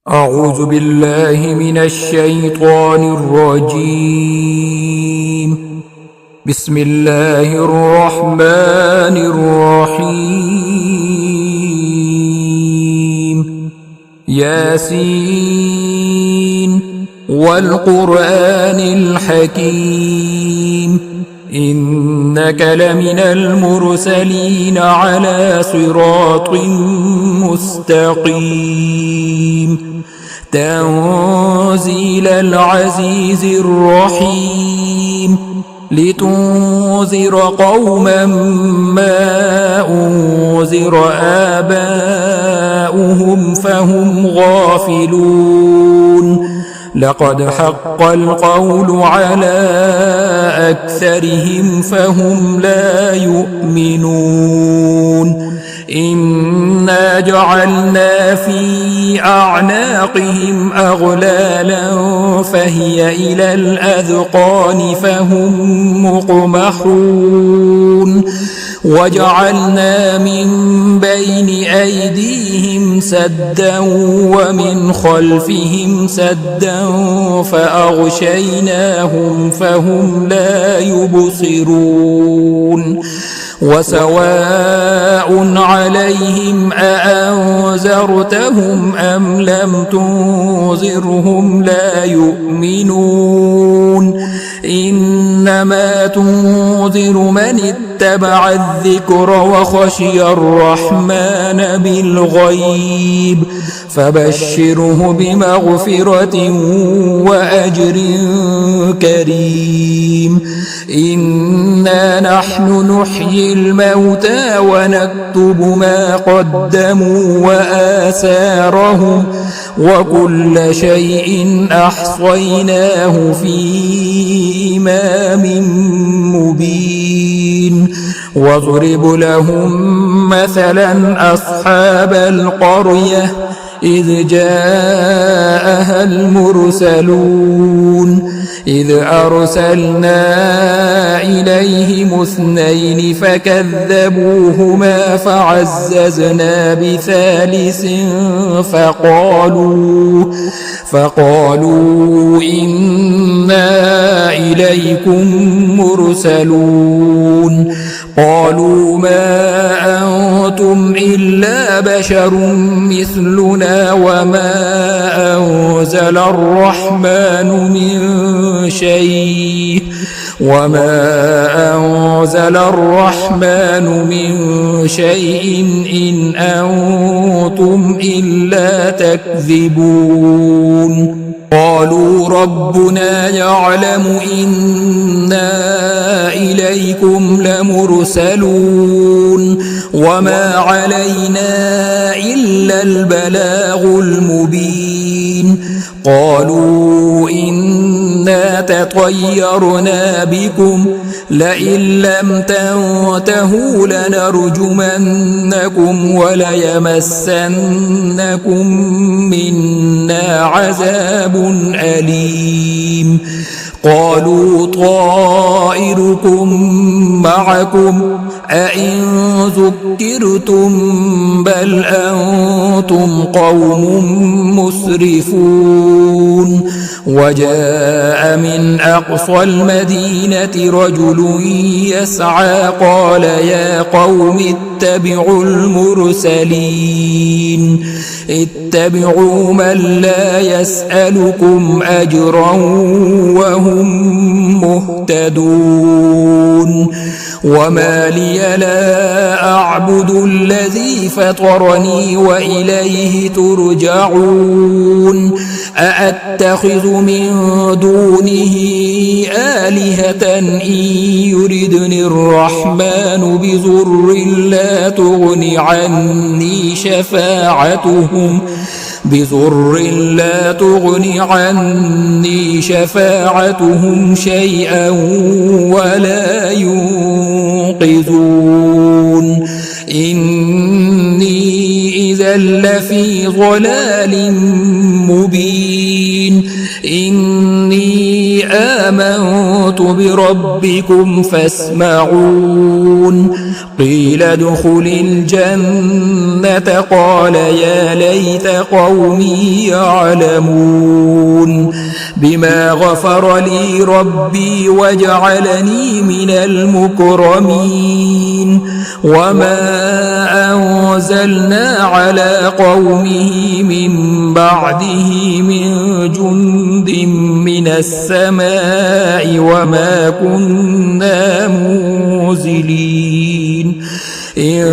أعوذ بالله من الشيطان الرجيم. بسم الله الرحمن الرحيم. ياسين والقرآن الحكيم إنك لمن المرسلين على صراط مستقيم تنزيل العزيز الرحيم لتنذر قوما ما أنذر آباؤهم فهم غافلون لقد حق القول على أكثرهم فهم لا يؤمنون إنا جعلنا في أعناقهم أغلالا فهي إلى الأذقان فهم مقمحون وجعلنا من بين أيديهم سدا ومن خلفهم سدا فأغشيناهم فهم لا يبصرون وسواء عليهم أأنذرتهم أم لم تنذرهم لا يؤمنون إنما تنذر من اتبع الذكر وخشي الرحمن بالغيب فبشره بمغفرة وأجر كريم إنا نحن نحيي الموتى ونكتب ما قدموا وآثارهم وكل شيء أحصيناه في إمام مبين واضرب لهم مثلا أصحاب القرية إذ جاءها المرسلون إذ أرسلنا إليهم اثنين فكذبوهما فعززنا بثالث فقالوا إنا إليكم مرسلون قالوا ما أنتم إلا بشر مثلنا وما أنزل الرحمن من شيء إن أنتم إلا تكذبون قالوا ربنا يعلم إنا إليكم لمرسلون وما علينا إلا البلاغ المبين قالوا إنا تطيرنا بكم لئن لم تنتهوا لنرجمنكم وليمسنكم منا عذاب أليم قالوا طائركم معكم أئن ذكرتم بل أنتم قوم مسرفون وجاء من أقصى المدينة رجل يسعى قال يا قوم اتبعوا المرسلين اتبعوا من لا يسألكم أجرا وهم مهتدون وما لي لا أعبد الذي فطرني وإليه ترجعون أأتخذ من دونه آلهة إن يردني الرحمن بضر لا تغن عني شفاعتهم شيئا ولا ينقذون إني إذا لفي ضلال مبين إني آمنت آمنت بربكم فاسمعون قيل ادخل الجنة قال يا ليت قومي يعلمون بما غفر لي ربي وجعلني من المكرمين وما أنزلنا على قومه من بعده من جند من السماء وما كنا منزلين إن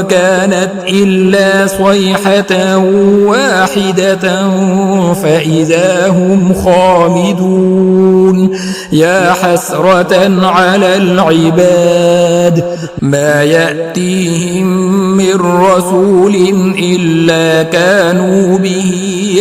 كانت إلا صيحة واحدة فإذا هم خامدون يا حسرة على العباد ما يأتيهم من رسول إلا كانوا به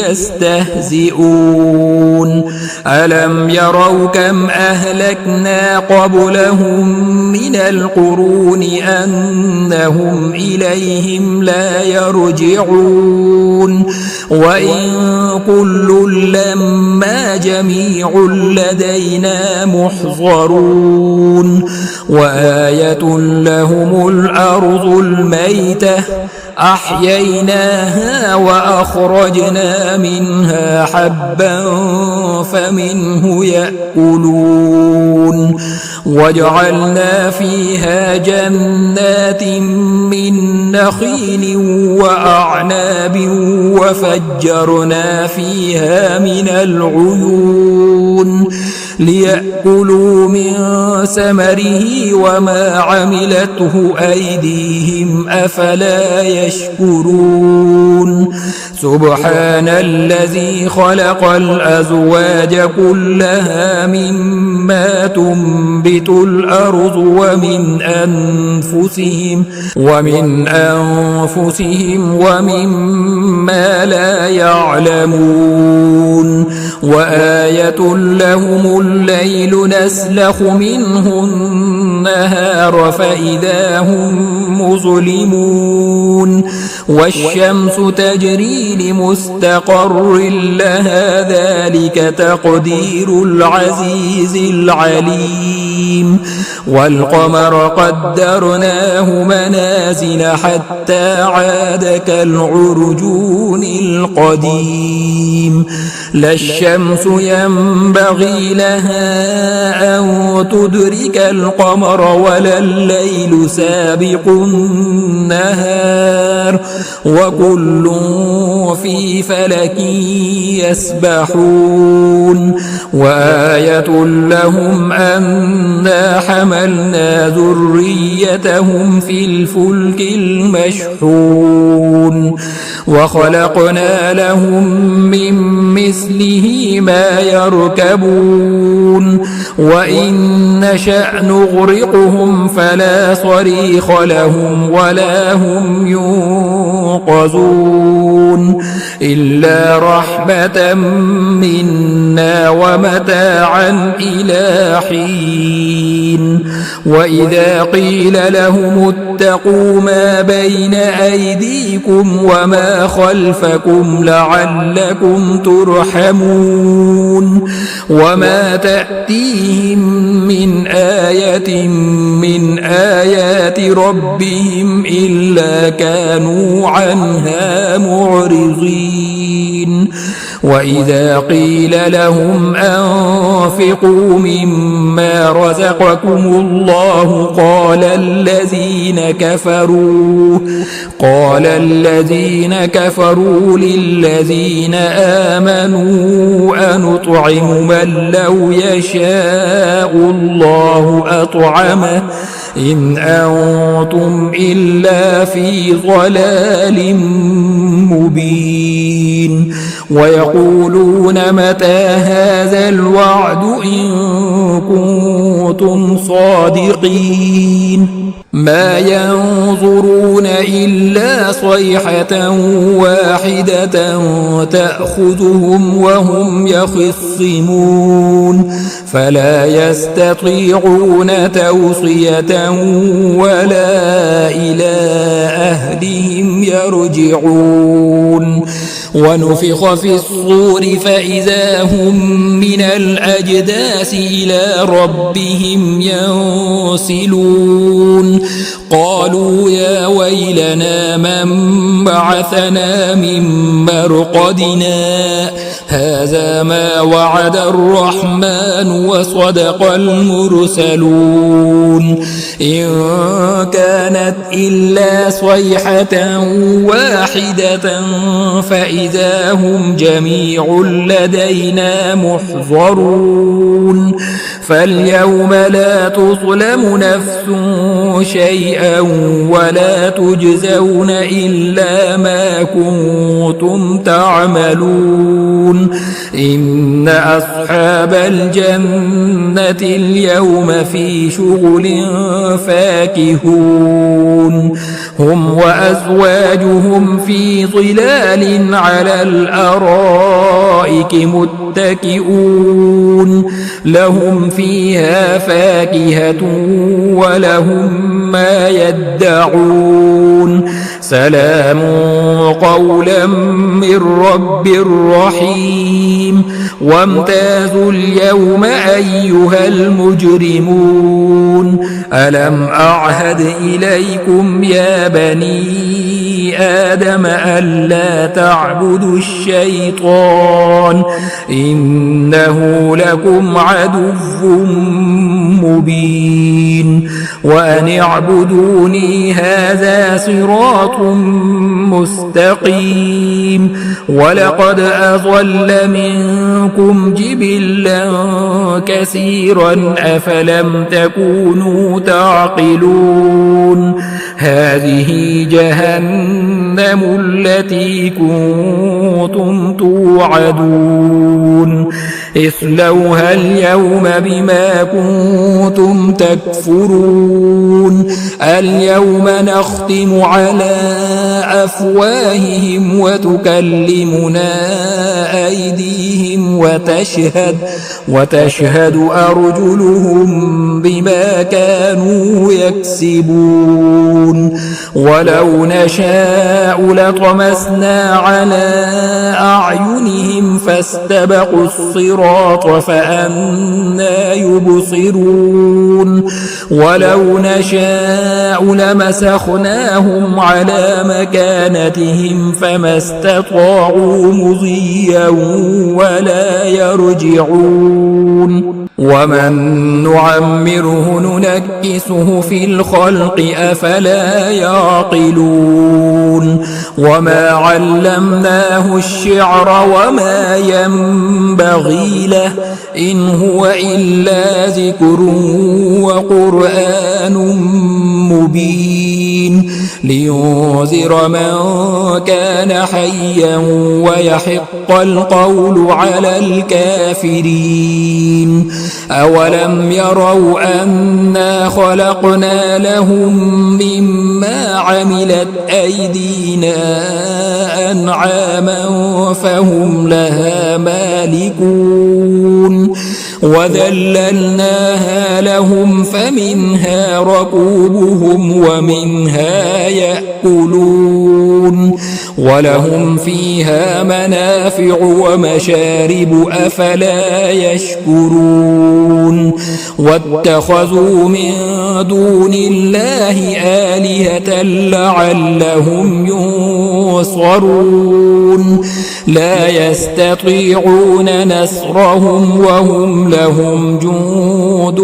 يستهزئون ألم يروا كم أهلكنا قبلهم من القرون أنهم إليهم لا يرجعون وإن كل لما جميع لدينا محضرون وآية لهم الأرض الميتة أحييناها وأخرجنا منها حبا فمنه يأكلون وجعلنا فيها جنات من نخيل وأعناب وفجرنا فيها من العيون ليأكلوا من ثمره وما عملته أيديهم أفلا يشكرون سبحان الذي خلق الأزواج كلها مما تنبت الأرض ومن أنفسهم ومما لا يعلمون وآية لهم الليل نسلخ منه النهار فإذا هم مظلمون والشمس تجري لمستقر لها ذلك تقدير العزيز العليم والقمر قدرناه منازل حتى عاد كالعرجون القديم لا الشمس ينبغي لها أن تدرك القمر ولا الليل سابق النهار وكل في فلك يسبحون وآية لهم أنا حملنا ذريتهم في الفلك المشحون وخلقنا لهم من مثله ما يركبون وإن نشأ نغرقهم فلا صريخ لهم ولا هم ينقذون إلا رحمة منا ومتاعا إلى حين وإذا قيل لهم اتقوا ما بين أيديكم وما خلفكم لعلكم ترحمون وما تأتيهم من آية من آيات ربهم إلا كانوا عنها معرضين وإذا قيل لهم أنفقوا مما رزقكم الله قال الذين كفروا للذين آمنوا أنطعم من لو يشاء الله أطعمه إن أنتم إلا في ضلال مبين ويقولون متى هذا الوعد إن كنتم صادقين ما ينظرون إلا صيحة واحدة تأخذهم وهم يخصمون فلا يستطيعون توصية ولا إلى أهلهم يرجعون ونفخ في الصور فإذا هم من الأجداث إلى ربهم ينسلون قالوا يا ويلنا من بعثنا من مرقدنا هذا ما وعد الرحمن وصدق المرسلون إن كانت إلا صيحة واحدة فإذا هم جميع لدينا محضرون فاليوم لا تظلم نفس شيئا ولا تجزون إلا ما كنتم تعملون إن أصحاب الجنة اليوم في شغل فاكهون هم وأزواجهم في ظلال على الأرائك متكئون لهم فيها فاكهة ولهم ما يدعون سلام قولا من رب رحيم وامتازوا اليوم أيها المجرمون ألم أعهد إليكم يا بني آدم ألا تعبدوا الشيطان إنه لكم عدو مبين وأن اعبدوني هذا صراط مستقيم ولقد أضل منكم جبلا كثيرا أفلم تكونوا تعقلون هذه جهنم التي كنتم توعدون اصلوها اليوم بما كنتم تكفرون اليوم نختم على أفواههم وتكلمنا أيديهم وتشهد أرجلهم بما كانوا يكسبون ولو نشاء لطمسنا على أعينهم فاستبقوا الصراط فأنى يبصرون ولو نشاء لمسخناهم على مكانتهم فما استطاعوا مضيا ولا يرجعون ومن نعمره ننكسه في الخلق أفلا يعقلون وما علمناه الشعر وما ينبغي له إن هو إلا ذكر وقرآن مبين لينذر من كان حيا ويحق القول على الكافرين أولم يروا أنا خلقنا لهم مما عملت أيدينا أنعاما فهم لها مالكون وذللناها لهم فمنها ركوبهم ومنها يأكلون ولهم فيها منافع ومشارب أفلا يشكرون واتخذوا من دون الله آلهة لعلهم ينصرون لا يستطيعون نصرهم وهم لهم جند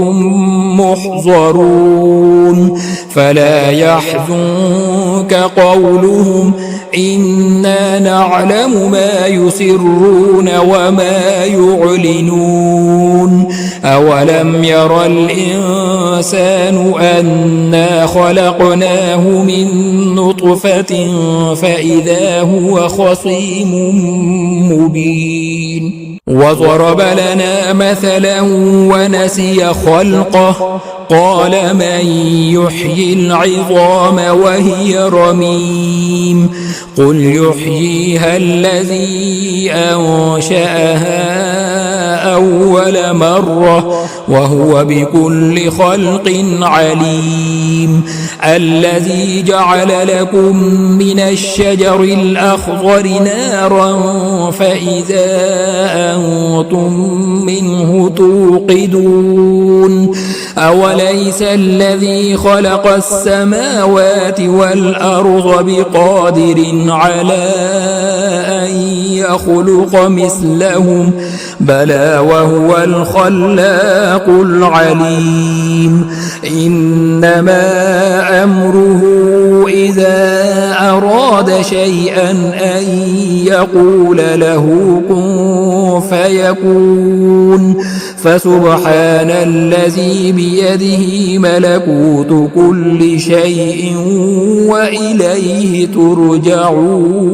محضرون فلا يحزنك قولهم إنا نعلم ما يسرون وما يعلنون أولم ير الإنسان أنا خلقناه من نطفة فإذا هو خصيم مبين وضرب لنا مثلا ونسي خلقه قال من يحيي العظام وهي رميم قل يحييها الذي أنشأها أول مرة وهو بكل خلق عليم. الذي جعل لكم من الشجر الأخضر نارا فإذا أنتم منه توقدون. أوليس الذي خلق السماوات والأرض بقادر على أن يخلق مثلهم بلى وهو الخلاق العليم. إنما أمره إذا أراد شيئا أن يقول له كن فيكون. فسبحان الذي بيده ملكوت كل شيء وإليه ترجعون.